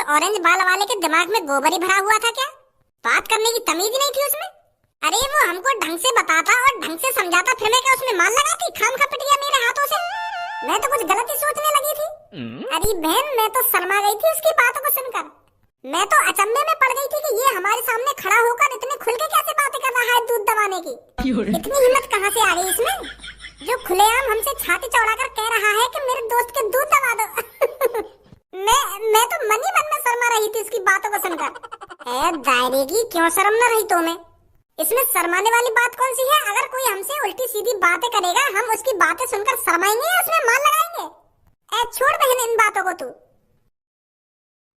Orange बाल वाले के दिमाग में गोबर ही भरा हुआ था क्या? बात करने की तमीज ही नहीं थी उसमें। अरे वो हमको ढंग से बताता और ढंग से समझाता, फिर मैं क्या उसमें मान लगाती? खाम खा पिट गया मेरे हाथों से। मैं तो कुछ गलत ही सोचने लगी थी। अरे बहन, मैं तो शर्मा गई थी उसकी बातों को सुनकर। मैं तो अचंभे में पड़ गई थी कि ये हमारे सामने खड़ा होकर इतने खुल के कैसे बातें कर रहा है दूध दबाने की। इतनी हिम्मत कहाँ से आ गई इसमें, जो खुलेआम हमसे छाती चौड़ाकर कह रहा है कि मेरे दोस्त के दूध दबा दो। मैं तो मन ही मन में शर्मा रही थी उसकी बातों को सुनकर। ए दायरे की, क्यों शर्म न रही तुम्हें? इसमें शर्माने वाली बात कौन सी है? अगर कोई हमसे उल्टी सीधी बातें करेगा, हम उसकी बातें सुनकर शर्माएंगे या उसमें मान लगाएंगे? ए छोड़ बहन इन बातों को तू।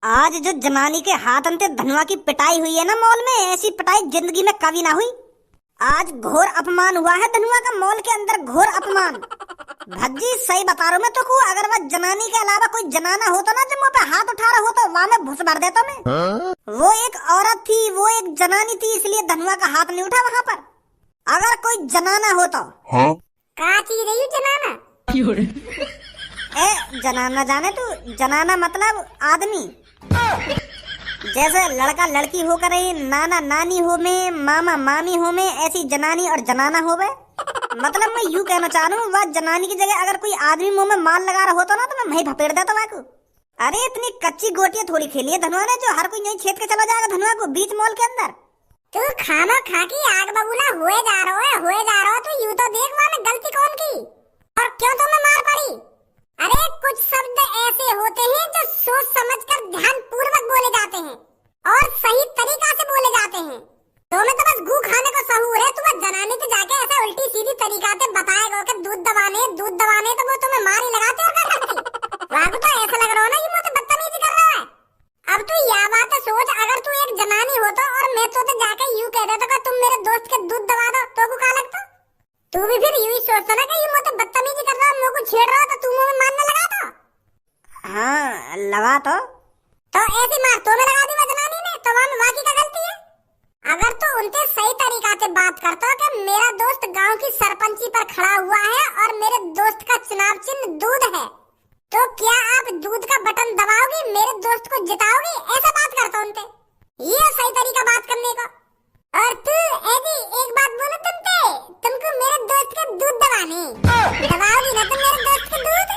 आज जो जनानी के हाथ अंते धनुआ की पिटाई हुई है ना मॉल में, ऐसी पिटाई जिंदगी में कभी ना हुई। आज घोर अपमान हुआ है धनुआ का मॉल के अंदर, घोर अपमान। भज्जी सही बता रहा हूँ मैं तो को, अगर वह जनानी के अलावा कोई जनाना होता ना जो मुँह पे हाथ उठा रहा होता, वहाँ मैं भुस भर देता मैं। वो एक औरत थी, वो एक जनानी थी, इसलिए धनुआ का हाथ नहीं उठा वहाँ पर। अगर कोई जनाना होता। क्या चीज रही जनाना? जनाना जाने तू, जनाना मतलब आदमी। जैसे लड़का लड़की होकर ही नाना नानी हो में, मामा मामी हो में, ऐसी जनानी और जनाना हो गए। मतलब मैं यूँ कहना चाह रहा हूँ, वह जनानी की जगह अगर कोई आदमी मुंह में माल लगा रहा होता ना तो मैं वही भपेड़ देता वह को। अरे इतनी कच्ची गोटियां थोड़ी खेली है धनुआ ने जो हर कोई यही छेद के चला जाएगा धनुआ को बीच मॉल के अंदर। तू खाना खा की आग बबूला हुए जा रहा हो तो यूँ तो देख वहाँ में गलती कौन की और क्यों तुम्हें मार पड़ी? अरे कुछ शब्द ऐसे होते हैं जो सोच समझकर ध्यान पूर्वक बोले जाते हैं और सही तरीका से बोले जाते हैं। तुम्हें तो बस गू खाने को सहूर है। तुम्हें जनाने के जाके ऐसा उल्टी सीधी तरीका से बताएगा कि दूध दबाने तो वो तुम्हें मार ही लगाते और कर सकती। वाह तो ऐसा लग रहा हो ना कि मुझे बदतमीजी कर रहा है। अब तू यह बात सोच, अगर तू एक जनानी होता और मैं तो जाके यूँ कह देता कि तुम मेरे दोस्त के दूध दबा दो तो को क्या लगता? तू भी फिर यूं ही सोचता ना कि ये मुझे बदतमीजी कर रहा है, मुझे छेड़ रहा है, तो तू मुझे मारने लगा था। हाँ लगा तो ऐसी मार तो मैं लगा दी मैं जनानी ने, तो वहाँ बाकी का गलती है। अगर तो उनसे सही तरीका से बात करता कि मेरा दोस्त गांव की सरपंची पर खड़ा हुआ है और मेरे दोस्त का चुनाव चिन्ह दूध है, तो क्या आप दूध का बटन दबाओगी, मेरे दोस्त को जिताओगी? ऐसा बात करता उनसे, ये सही तरीका बात करने का। और तू एदी एक बात बोलो, तुमको मेरे दोस्त के दूध दबाओगी ना तुम मेरे दोस्त के दूध?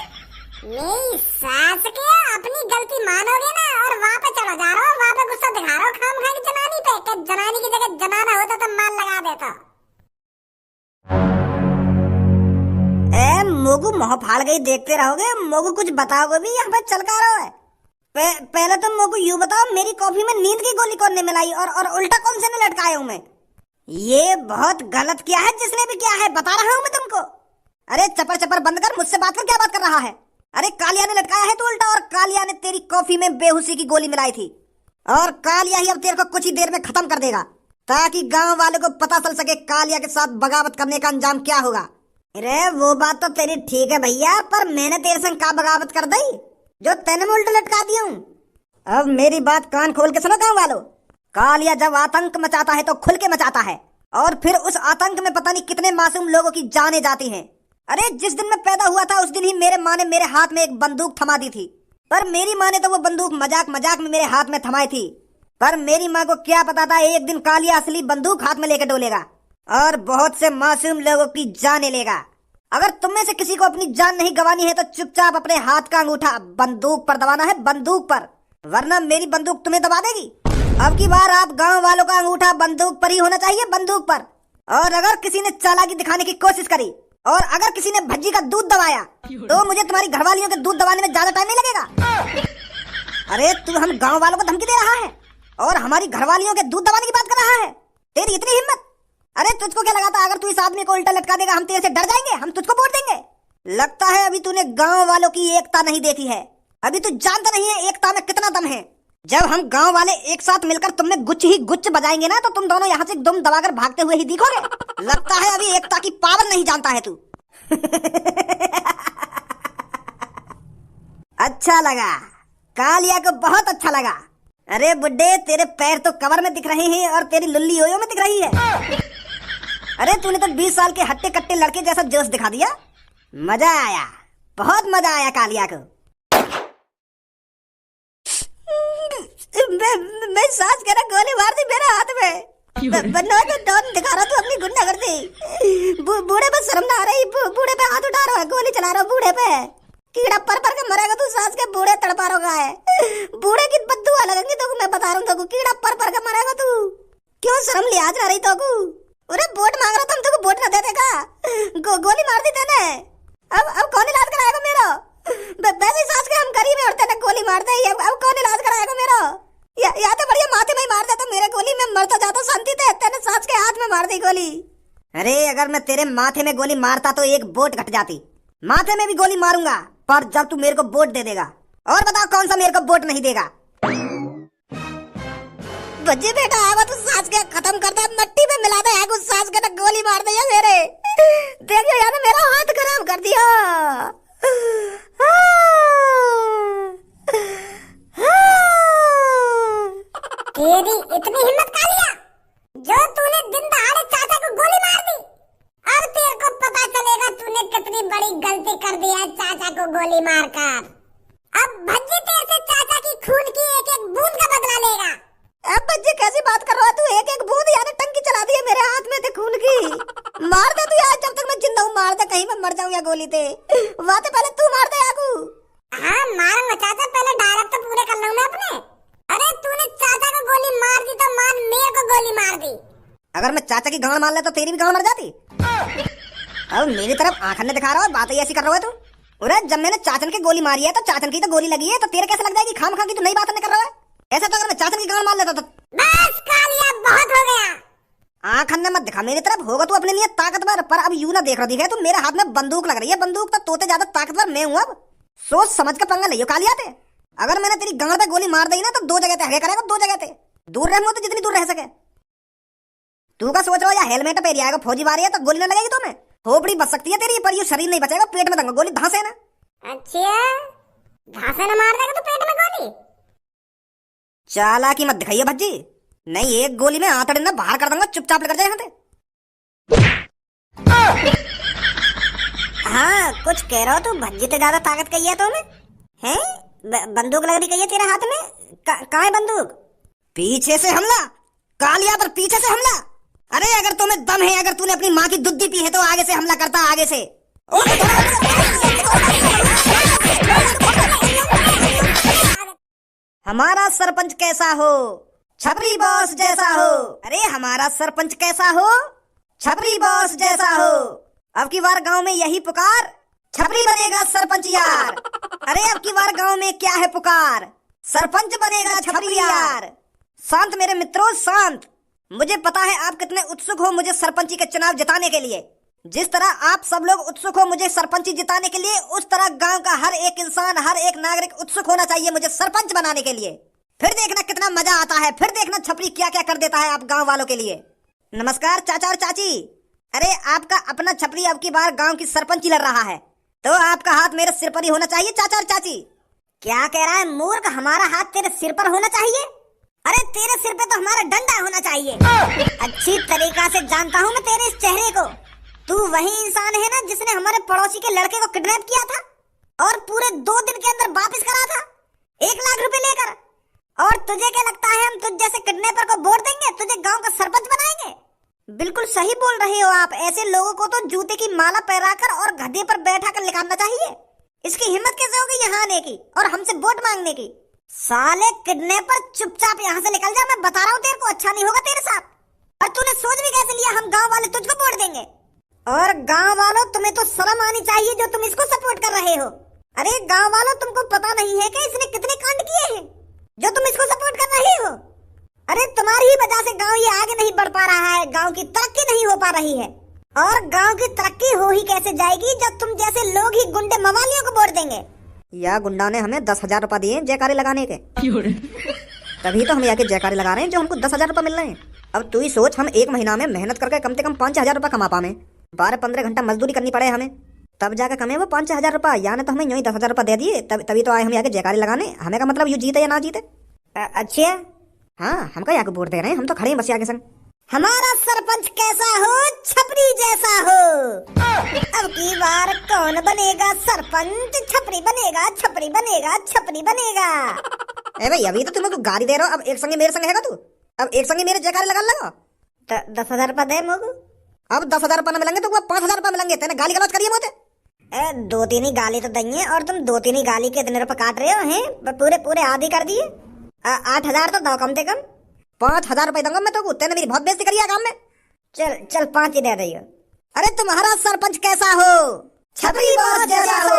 मेरी सास के अपनी गलती मानोगे ना और वहाँ पे चला जा रहा हो, वहाँ पे गुस्सा दिखा रहा हो खाम खा की जनानी पे, कि जनानी की जगह जनाना होता तो माल लगा देता। मोगू मोह फाड़ गई, देखते रहोगे। मोगू कुछ बताओगे भी यहाँ पे चल का रहा है। पहले तुम मोगू यूँ बताओ, मेरी कॉफी में नींद की गोली कौन ने मिलाई और उल्टा कौन से ने लटकाया हूँ मैं? ये बहुत गलत किया है जिसने भी किया है, बता रहा हूँ मैं तुमको। अरे चपर चपर बंद कर, मुझसे बात कर, क्या बात कर रहा है? अरे कालिया ने लटकाया है तो उल्टा, और कालिया ने तेरी कॉफी में बेहोशी की गोली मिलाई थी, और कालिया ही अब तेरे को कुछ ही देर में खत्म कर देगा, ताकि गांव वालों को पता चल सके कालिया के साथ बगावत करने का अंजाम क्या होगा। अरे वो बात तो तेरी ठीक है भैया, पर मैंने तेरे संग का बगावत कर दी जो तेने में उल्टा लटका दिया हूँ। अब मेरी बात कान खोल के सुनो गाँव वालों, कालिया जब आतंक मचाता है तो खुल के मचाता है, और फिर उस आतंक में पता नहीं कितने मासूम लोगों की जानें जाती हैं। अरे जिस दिन मैं पैदा हुआ था उस दिन ही मेरे माँ ने मेरे हाथ में एक बंदूक थमा दी थी, पर मेरी माँ ने तो वो बंदूक मजाक मजाक में मेरे हाथ में थमाई थी, पर मेरी माँ को क्या पता था एक दिन कालिया असली बंदूक हाथ में लेकर डोलेगा और बहुत से मासूम लोगों की जानें लेगा। अगर तुम में से किसी को अपनी जान नहीं गंवानी है तो चुपचाप अपने हाथ का अंगूठा बंदूक पर दबाना है, बंदूक पर, वरना मेरी बंदूक तुम्हें दबा देगी। अब की बार आप गांव वालों का अंगूठा बंदूक पर ही होना चाहिए, बंदूक पर। और अगर किसी ने चालाकी दिखाने की कोशिश करी और अगर किसी ने भज्जी का दूध दबाया तो मुझे तुम्हारी घरवालियों के दूध दबाने में ज्यादा टाइम नहीं लगेगा। अरे तू हम गांव वालों को धमकी दे रहा है और हमारी घरवालियों के दूध दबाने की बात कर रहा है, तेरी इतनी हिम्मत? अरे तुझको क्या लगा था अगर तू इस आदमी को उल्टा लटका देगा हम तेरे से डर जाएंगे, हम तुझको वोट देंगे? लगता है अभी तूने गांव वालों की एकता नहीं देखी है, अभी तू जानता नहीं है एकता में कितना दम है। जब हम गांव वाले एक साथ मिलकर तुम में गुच्छ ही गुच्छ बजाएंगे ना तो तुम दोनों यहाँ से दुम दबाकर भागते हुए ही दिखोगे। लगता है अभी एकता की पावर नहीं जानता है तू। अच्छा लगा, कालिया को बहुत अच्छा लगा। अरे बुड्ढे तेरे पैर तो कवर में दिख रहे हैं और तेरी लुल्ली ओयो में दिख रही है। अरे तूने तो 20 साल के हट्टे कट्टे लड़के जैसा जोश दिखा दिया। मजा आया, बहुत मजा आया कालिया को। मैं सांस कह रहा गोली मार दी मेरे हाथ में। बनवा तो डॉन दिखा रहा तू अपनी गुंडागर्दी। बूढ़े पे शर्म ना आ रही, बूढ़े पे हाथ उठा रहा है, गोली चला रहा बूढ़े पे। कीड़ा पर के मरेगा तू, सांस के बूढ़े तड़पा रहा है। बूढ़े की बद्दुआ लगेंगी तो मैं बता रहा हूँ, कीड़ा पर के मरेगा तू। क्यों शर्म लिहाज ना रही तो? अरे वोट मांग रहा था, हम तुमको वोट ना दे देगा। गोली मार दी तेने। अब कौन इलाज कराएगा मेरा? वैसे ही सांस के हम गरीब है और तेने गोली मार दे। अब कौन इलाज कराएगा मेरा? या तो बढ़िया माथे में ही मार देता मेरे गोली, में मरता जाता शांति से। तेने सांस के हाथ में मार दी गोली। अरे अगर मैं तेरे माथे में गोली मारता तो एक वोट घट जाती। माथे में भी गोली मारूंगा, पर जब तू मेरे को वोट दे देगा। और बताओ कौन सा मेरे को वोट नहीं देगा? बच्चे बेटा आवा तू सांस के खत्म कर दे, मट्टी में मिला दे। कुछ सांस के गोली मार दे मेरे। देखियो यार मेरा हाथ खराब कर दिया। तेरी इतनी हिम्मत कालिया, जो तूने दिन दहाड़े चाचा को गोली मार दी। अब तेरे को पता चलेगा तूने कितनी बड़ी गलती कर दी है चाचा को गोली मारकर। अब भज्जी तेरे से चाचा की खून की एक एक बूंद का बदला लेगा। अब बच्चे कैसी बात कर रहा है तू? एक एक बूंद यानी टंकी चला दी है मेरे हाथ में थे खून की। मार दे तू यार, जब तक मैं जिंदा हूँ मार दे, कहीं मैं मर जाऊँ या गोली ते। वाते पहले तू मार दे आगू। हाँ मारूंगा चाचा, पहले डायरेक्ट तो पूरे कर लूँ मैं अपने। अरे तूने चाचा को गोली मार दी तो मान मेरे को गोली मार दी। अगर मैं चाचा की गांड मार ले तो तेरी भी गांड मर जाती। अब मेरी तरफ आंखन ने दिखा रहा है, बातें ऐसी कर रहा है तू। अरे जब मैंने चाचन की गोली मारी है तो चाचन की तो गोली लगी है, तो तेरे कैसे लग जाएगी? खाम खा की तू नई बातें कर रहा है। ऐसा तो अगर मैं चाचन की गांड मार लेता तो। बस कालिया बहुत हो गया। आंखन ने मत दिखा मेरी तरफ, होगा तू अपने लिए ताकतवर, पर अब यूं ना देख रही है तू। मेरे हाथ में बंदूक लग रही है, बंदूक तो तोते ज्यादा ताकतवर मैं हूँ। अब सोच समझ के पंगा लियो कालिया ते। अगर मैंने तेरी गांड पे गोली मार दी ना तो दो जगह ते हगे करेगा, दो जगह ते। दूर रहूंगा तो जितनी दूर रह सके। तू का सोच रहा है? या हेलमेट पे आएगा फौजी मारी है तो गोली ना लगेगी तुम्हें? खोपड़ी बच सकती है तेरी, पर ये शरीर नहीं बचेगा। पेट में दूंगा गोली, धांसे ना। अच्छा धांसे ना मार देगा तो पेट में गोली? चालाकी मत दिखाइए भज्जी, नहीं एक गोली में आंतड़े ना बाहर कर दूंगा। चुपचाप लेकर जाए यहाँ से। हाँ कुछ कह रहा हो तू? भज्जी तो ज्यादा ताकत कही है तुम्हें हैं? बंदूक लग रही कही है तेरे हाथ में। कहाँ है बंदूक? पीछे से हमला कालिया पर, पीछे से हमला। अरे अगर तुम्हें दम है, अगर तूने अपनी माँ की दूध पी है तो आगे से हमला करता, आगे से। हमारा सरपंच कैसा हो? छपरी बॉस जैसा हो। अरे हमारा सरपंच कैसा हो? छपरी बॉस जैसा हो। अब की बार गांव में यही पुकार, छपरी बनेगा सरपंच यार। अरे अब की बार गांव में क्या है पुकार, सरपंच बनेगा छपरी यार। शांत मेरे मित्रों शांत। मुझे पता है आप कितने उत्सुक हो मुझे सरपंची के चुनाव जिताने के लिए। जिस तरह आप सब लोग उत्सुक हो मुझे सरपंची जिताने के लिए, उस तरह गांव का हर एक इंसान, हर एक नागरिक उत्सुक होना चाहिए मुझे सरपंच बनाने के लिए। फिर देखना कितना मजा आता है, फिर देखना छपरी क्या क्या कर देता है आप गांव वालों के लिए। नमस्कार चाचा और चाची। अरे आपका अपना छपरी अब की बार गांव की सरपंची लड़ रहा है, तो आपका हाथ मेरे सिर पर ही होना चाहिए चाचा और चाची। क्या कह रहा है मूर्ख? हमारा हाथ तेरे सिर पर होना चाहिए? अरे तेरे सिर पे तो हमारा डंडा होना चाहिए। अच्छी तरीका से जानता हूँ मैं तेरे इस चेहरे को। तू वही इंसान है ना जिसने हमारे पड़ोसी के लड़के को किडनैप किया था और पूरे 2 दिन के अंदर वापस करा था 1 लाख रुपए लेकर। और तुझे क्या लगता है हम तुझ जैसे किडनैपर को वोट देंगे, तुझे गांव का सरपंच बनाएंगे? बिल्कुल सही बोल रहे हो आप। ऐसे लोगों को तो जूते की माला पहनाकर और गधे पर बैठा कर निकालना चाहिए। इसकी हिम्मत कैसे होगी यहाँ आने की और हमसे वोट मांगने की? साले किडनैपर चुपचाप यहाँ से निकल जा, मैं बता रहा हूँ तेरे को अच्छा नहीं होगा तेरे साथ। और तूने सोच भी कैसे लिया हम गांव वाले तुझको वोट देंगे? और गांव वालों तुम्हें तो शर्म आनी चाहिए जो तुम इसको सपोर्ट कर रहे हो। अरे गांव वालों तुमको पता नहीं है कि इसने कितने कांड किए हैं जो तुम इसको सपोर्ट कर रहे हो? अरे तुम्हारी ही वजह से गांव ये आगे नहीं बढ़ पा रहा है, गांव की तरक्की नहीं हो पा रही है। और गांव की तरक्की हो ही कैसे जाएगी जब तुम जैसे लोग ही गुंडे मवालियों को वोट देंगे। या गुंडा ने हमें 10,000 रुपए दिए जयकारे लगाने के, तभी तो हम यहाँ के जयकारे लगा रहे हैं जो हमको 10,000 रुपए मिल रहे हैं। अब तू ही सोच हम 1 महीना में मेहनत करके कम से कम 5,000 रुपए कमा पाए। 12-15 घंटा मजदूरी करनी पड़े हमें, तब जाकर कमे वो 5,000 रुपए। यानी तो हमें यूं ही 10,000 रुपए दे दिए, तभी तो आए हम यहाँ के जयकारे लगाने। हमें का मतलब यू जीते या ना जीते। अच्छा हाँ हम क्या वोट दे रहे हैं, हम तो खड़े हैं बस आगे संग। हमारा सरपंच कैसा हो? छपरी जैसा हो। अब की बार कौन बनेगा सरपंच? छपरी बनेगा, छपरी बनेगा, छपरी बनेगा। ए भाई अभी तो तुम लोग गाली दे रहे हो, अब एक संगे मेरे संग हैगा तू, अब एक संगे मेरे जयकारे लगा लगा। 10,000 रुपया दे मोगू। अब 10,000 रुपये मिलेंगे तो 5,000 रुपये मिलेंगे। तेने गाली गलौज करिए मोते। ए 2-3 ही गाली तो देंगे, और तुम 2-3 ही गाली के इतने रुपए काट रहे हो हैं, पूरे पूरे आधी कर दिए। 8,000 तो दो कम से कम। 5,000 रुपये दूंगा मैं तो। तेने मेरी बहुत बेइज्जती करी है काम में। चल चल 5 ही दे दियो। अरे तुम्हारा सरपंच कैसा हो, छतरी बॉस जैसा हो।